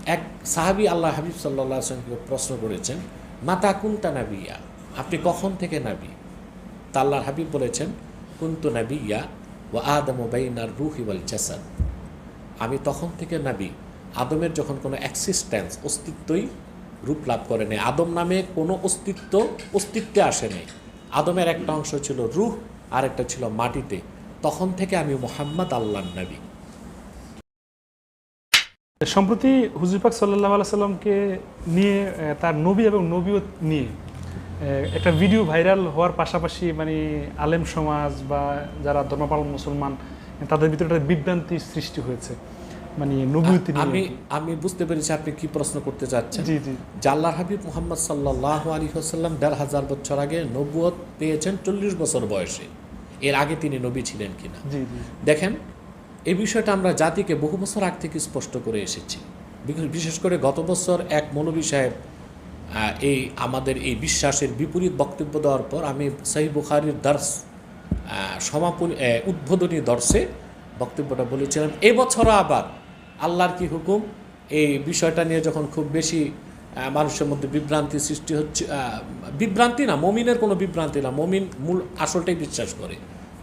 এক সাহাবী আল্লাহ হাবিব সাল্লাল্লাহু আলাইহি ওয়াসাল্লামকে প্রশ্ন করেছেন, মাতা কুনতা নাবিয়্যা, আপনি কখন থেকে নবী? তা আল্লাহর হাবিব বলেছেন, কুনতু নাবিয়্যা ওয়া আদামু বাইনার রূহি ওয়াল জাসাদ, আমি তখন থেকে নবী আদমের যখন কোনো এক্সিস্টেন্স অস্তিত্বই রূপ লাভ করে নেই, আদম নামে কোনো অস্তিত্বে আসে নেই। আদমের একটা অংশ ছিল রূহ আর একটা ছিল মাটিতে, তখন থেকে আমি মুহাম্মদ আল্লাহর নবী। সম্প্রতি হুজুর পাক সাল্লাল্লাহু আলাইহি সাল্লামকে নিয়ে তার নবী এবং নবীয়ত নিয়ে একটা ভিডিও ভাইরাল হওয়ার পাশাপাশি মানে আলেম সমাজ বা যারা ধর্মপালন মুসলমান তাদের ভিতরে একটা বিভ্রান্তি সৃষ্টি হয়েছে মানে নবীয়ত নিয়ে। আমি বুঝতে পেরেছি আপনি কি প্রশ্ন করতে চাচ্ছেন। জি জি। আল্লাহর হাবিব মুহাম্মদ সাল্লাল্লাহু আলাইহি ওয়াসাল্লাম ১৫০০ বছর আগে নবুয়ত পেয়েছেন ৪০ বছর বয়সে, এর আগে তিনি নবী ছিলেন কিনা। জি জি। দেখেন, এই বিষয়টা আমরা জাতিকে বহু বছর আগ থেকে স্পষ্ট করে এসেছি। বিশেষ করে গত বছর এক মৌলভী সাহেব এই আমাদের এই বিশ্বাসের বিপরীত বক্তব্য দেওয়ার পর আমি সহিহ বুখারীর দর্স উদ্বোধনী দর্শে বক্তব্যটা বলেছিলাম। এবছরও আবার আল্লাহর কি হুকুম, এই বিষয়টা নিয়ে যখন খুব বেশি মানুষের মধ্যে বিভ্রান্তি সৃষ্টি হচ্ছে, বিভ্রান্তি না, মমিনের কোনো বিভ্রান্তি না, মমিন মূল আসলটাই বিশ্বাস করে।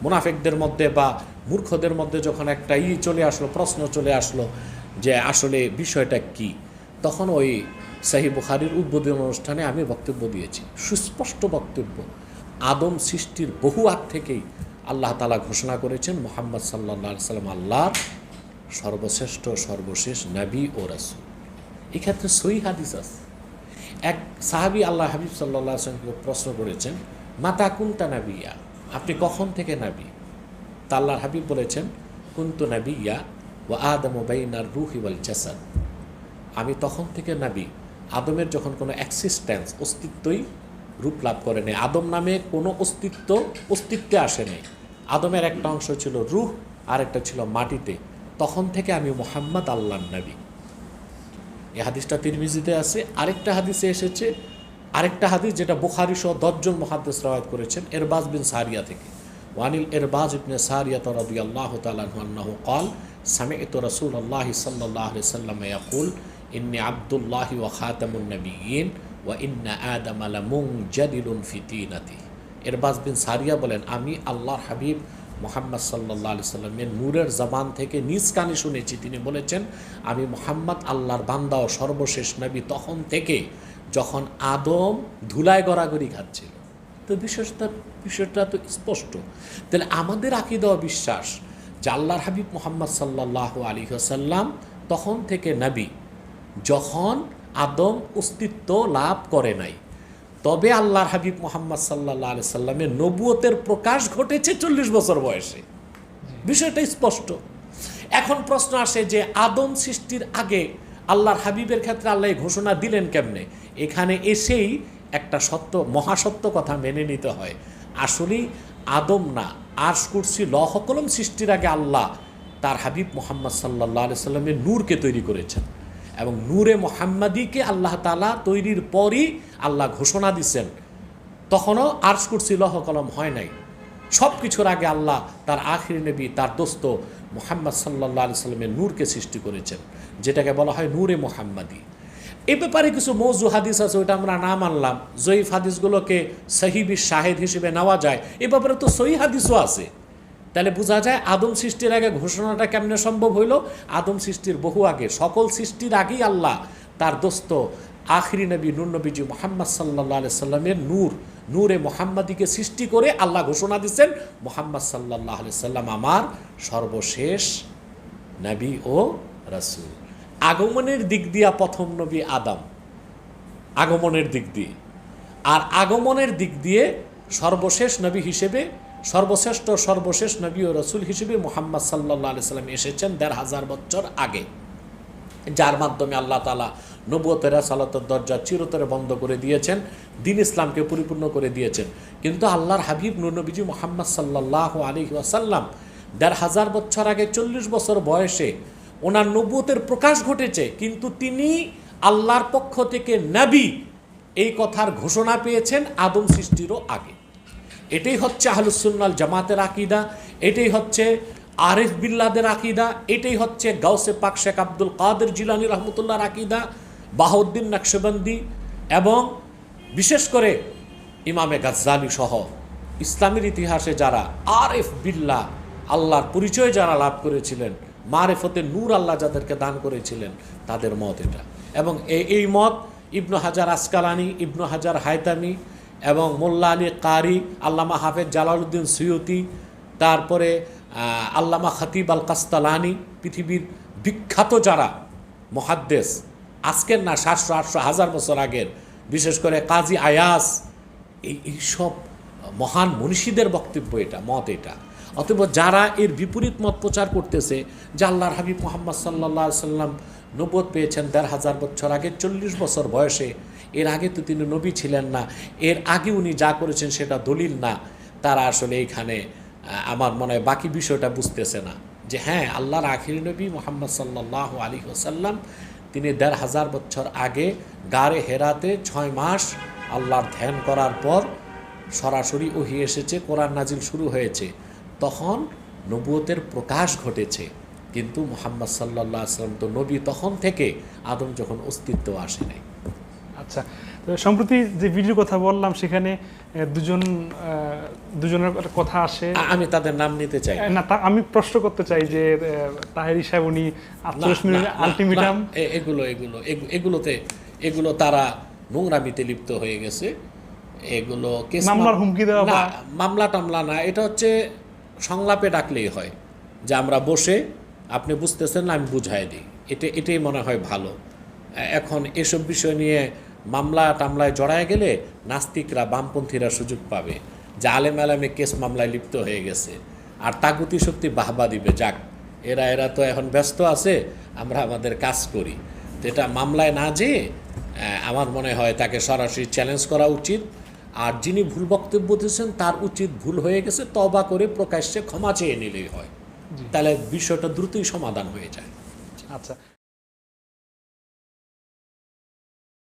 মুনাফিকদের মধ্যে বা মূর্খদের মধ্যে যখন একটা চলে আসলো, প্রশ্ন চলে আসলো যে আসলে বিষয়টা কি, তখন ওই সহিহ বুখারীর উদ্বোধনী অনুষ্ঠানে আমি বক্তব্য দিয়েছি, সুস্পষ্ট বক্তব্য। আদম সৃষ্টির বহু আগ থেকেই আল্লাহ তাআলা ঘোষণা করেছেন মুহাম্মদ সাল্লাল্লাহু আলাইহি সাল্লাম আল্লাহর সর্বশ্রেষ্ঠ সর্বশেষ নবী ও রাসূল। এক্ষেত্রে সহিহ হাদিস আছে। এক সাহাবী আল্লাহ হাবিব সাল্লাল্লাহু আলাইহি ওয়াসাল্লামকে প্রশ্ন করেছেন, মাতা কুনতা নাবিয়্যা, আপনি কখন থেকে নবী? তা আল্লাহর হাবিব বলেছেন, কুনতু নাবিয়্যা ওয়া আদামু বাইনার রূহি ওয়াল জাসাদ, আমি তখন থেকে নবী আদমের যখন কোনো এক্সিস্টেন্স অস্তিত্বই রূপ লাভ করে নেই, আদম নামে কোনো অস্তিত্বে আসে নেই। আদমের একটা অংশ ছিল রূহ আর একটা ছিল মাটিতে, তখন থেকে আমি মুহাম্মদ আল্লাহর নবী। এই হাদিসটা তিরমিজিতে আছে। আরেকটা হাদিসে এসেছে, আরেকটা হাদিস যেটা বুখারী সহ ১০ জন মুহাদ্দিস রওয়ায়াত করেছেন ইরবাজ বিন সারিয়া থেকে। ওয়ানিল ইরবাজ ইবনে সারিয়া রাদিয়াল্লাহু তাআলা আনহু قال سمعت رسول الله صلى الله عليه وسلم يقول إني عبد الله وخاتم النبيين وإن آدم لمنجدل في طينته। ইরবাজ বিন সারিয়া বলেন, আমি আল্লাহর হাবিব মুহাম্মদ সাল্লাল্লাহু আলাইহি সাল্লামের নূরের জবান থেকে নিজ কানে শুনেছি, তিনি বলেছেন, আমি মুহাম্মদ আল্লাহর বান্দা ও সর্বশেষ নবী তখন থেকে যখন আদম ধুলায় গড়াগড়ি খাচ্ছিল। তো বিষয়টা তো স্পষ্ট। তাহলে আমাদের আকীদা ও বিশ্বাস যে আল্লাহর হাবিব মুহাম্মদ সাল্লাল্লাহু আলাইহি ওয়াসাল্লাম তখন থেকে নবী যখন আদম অস্তিত্ব লাভ করে নাই, তবে আল্লাহর হাবিব মুহাম্মদ সাল্লাল্লাহু আলাইহি সাল্লামের নবুয়তের প্রকাশ ঘটেছে ৪০ বছর বয়সে। বিষয়টা স্পষ্ট। এখন প্রশ্ন আসে যে আদম সৃষ্টির আগে আল্লাহর হাবিবের ক্ষেত্রে আল্লাহ ঘোষণা দিলেন কেমনে? এখানে এসেই একটা সত্য, মহাসত্য কথা মেনে নিতে হয়। আসলেই আদম না, আরশ কুরসি লৌহ কলম সৃষ্টির আগে আল্লাহ তার হাবিব মুহাম্মদ সাল্লাল্লাহু আলাইহি সাল্লামের নূরকে তৈরি করেছেন, এবং নূরে মুহাম্মাদিকে আল্লাহ তাআলা তৈরির পরই আল্লাহ ঘোষণা দিচ্ছেন। তখনও আরশ কুরসি লৌহ কলম হয় নাই। সব কিছুর আগে আল্লাহ তার আখিরি নবী, তার দোস্ত মুহাম্মদ সাল্লাল্লাহু আলাইহি সাল্লামের নূরকে সৃষ্টি করেছেন, যেটাকে বলা হয় নূরে মুহাম্মাদি। এ ব্যাপারে কিছু মৌজু হাদিস আছে, ওইটা আমরা না মানলাম। জয়ীফ হাদিসগুলোকে সহিহ শাহেদ হিসেবে নেওয়া যায়, এ ব্যাপারে তো সহিহ হাদিসও আছে। তাহলে বোঝা যায় আদম সৃষ্টির আগে ঘোষণাটা কেমনে সম্ভব হইল? আদম সৃষ্টির বহু আগে, সকল সৃষ্টির আগেই আল্লাহ তার দোস্ত আখিরি নবী নূর নবীজি মুহাম্মদ সাল্লাল্লাহু আলাইহি সাল্লামের নূরে মুহাম্মাদিকে সৃষ্টি করে আল্লাহ ঘোষণা দিচ্ছেন, মুহাম্মদ সাল্লাল্লাহু আলাইহি সাল্লাম আমার সর্বশেষ নবী ও রাসূল। আগমনের দিক দিয়া প্রথম নবী আদম, আগমনের দিক দিয়ে, আর আগমনের দিক দিয়ে সর্বশেষ নবী হিসেবে, সর্বশ্রেষ্ঠ সর্বশেষ নবী ও রাসূল হিসেবে মুহাম্মদ সাল্লাল্লাহু আলাইহি সাল্লাম এসেছেন ১৫০০ বছর আগে, যার মাধ্যমে আল্লাহ তাআলা নবুয়তের রাসালাতের দরজা চিরতরে বন্ধ করে দিয়েছেন, দ্বীন ইসলামকে পরিপূর্ণ করে দিয়েছেন। কিন্তু আল্লাহর হাবিব নূর নবীজি মুহাম্মদ সাল্লাল্লাহু আলাইহি ওয়াসাল্লাম ১৫০০ বছর আগে ৪০ বছর বয়সে ওনার নবুয়তের প্রকাশ ঘটেছে, কিন্তু তিনি আল্লাহর পক্ষ থেকে নবী এই কথার ঘোষণা পেয়েছেন আদম সৃষ্টিরও আগে। এটাই হচ্ছে আহলুস সুন্নাহ ওয়াল জামাতের আকীদা, এটাই হচ্ছে আরিফ বিল্লাদের আকিদা, এটাই হচ্ছে গাউসে পাক শেখ আব্দুল কাদের জিলানী রহমতুল্লাহর আকিদা, বাহাউদ্দিন নকশবন্দি এবং বিশেষ করে ইমামে গাজ্জালি সহ ইসলামের ইতিহাসে যারা আরিফ বিল্লাহ, আল্লাহর পরিচয় যারা লাভ করেছিলেন, মারেফতে নূর আল্লাহ যাদেরকে দান করেছিলেন, তাদের মত এটা। এবং এই মত ইবনু হাজার আসকালানি, ইবনু হাজার হায়তামি এবং মোল্লা আলী কারি, আল্লামা হাফেজ জালালউদ্দিন সৈয়দী, তারপরে আল্লামা খতিব আল কাস্তালানি, পৃথিবীর বিখ্যাত যারা মুহাদ্দিস, আজকের না 700, 800, 1000 বছর আগের, বিশেষ করে কাজী আয়াস, এইসব মহান মনীষীদের বক্তব্য এটা, মত এটা। অতএব যারা এর বিপরীত মত প্রচার করতেছে যে আল্লাহর হাবিব মুহাম্মদ সাল্লাল্লাহু আলাইহি সাল্লাম নবুয়ত পেয়েছেন 1500 বছর আগে, 40 বছর বয়সে, এর আগে তো তিনি নবী ছিলেন না, এর আগে উনি যা করেছেন সেটা দলিল না, তারা আসলে এইখানে আমার মনে হয় বাকি বিষয়টা বুঝতেছে না যে হ্যাঁ, আল্লাহর আখিরি নবী মুহাম্মদ সাল্লাল্লাহু আলাইহি ওয়াসাল্লাম তিনি 1500 বছর আগে গারে হেরাতে 6 মাস আল্লাহর ধ্যান করার পর সরাসরি ওহী এসেছে, কোরআন নাজিল শুরু হয়েছে, তখন নবুয়তের প্রকাশ ঘটেছে। কিন্তু মুহাম্মদ সাল্লাল্লাহু আলাইহি ওয়াসাল্লাম তো নবী তখন থেকে, আদম যখন অস্তিত্ব আসে নাই। আচ্ছা, তো সম্প্রতি যে ভিডিওর কথা বললাম সেখানে দুজনের কথা আসে, আমি তাদের নাম নিতে চাই না, আমি প্রশ্ন করতে চাই যে তাহেরি সাহেব উনি 48 মিনিট আলটিমেটাম, এগুলো তারা নোংরামিতে লিপ্ত হয়ে গেছে। এগুলো মামলার হুমকি দেওয়া, না, মামলা টামলা না, এটা হচ্ছে সংলাপে ডাকলেই হয় যে আমরা বসে, আপনি বুঝতেছেন না, আমি বুঝাই দিই, এটাই মনে হয় ভালো। এখন এসব বিষয় নিয়ে মামলা টামলায় জড়ায় গেলে নাস্তিকরা, বামপন্থীরা সুযোগ পাবে যে আলেম আলেমে কেস মামলায় লিপ্ত হয়ে গেছে, আর তাগুতি শক্তি বাহবা দিবে, যাক এরা তো এখন ব্যস্ত আছে, আমরা আমাদের কাজ করি। তো এটা মামলায় না যেয়ে আমার মনে হয় তাকে সরাসরি চ্যালেঞ্জ করা উচিত। আর যিনি ভুল বক্তব্য দিয়েছেন তার উচিত ভুল হয়ে গেছে, তওবা করে প্রকাশ্যে ক্ষমা চেয়ে নিলেই হয়, তাহলে বিষয়টা দ্রুতই সমাধান হয়ে যায়। আচ্ছা।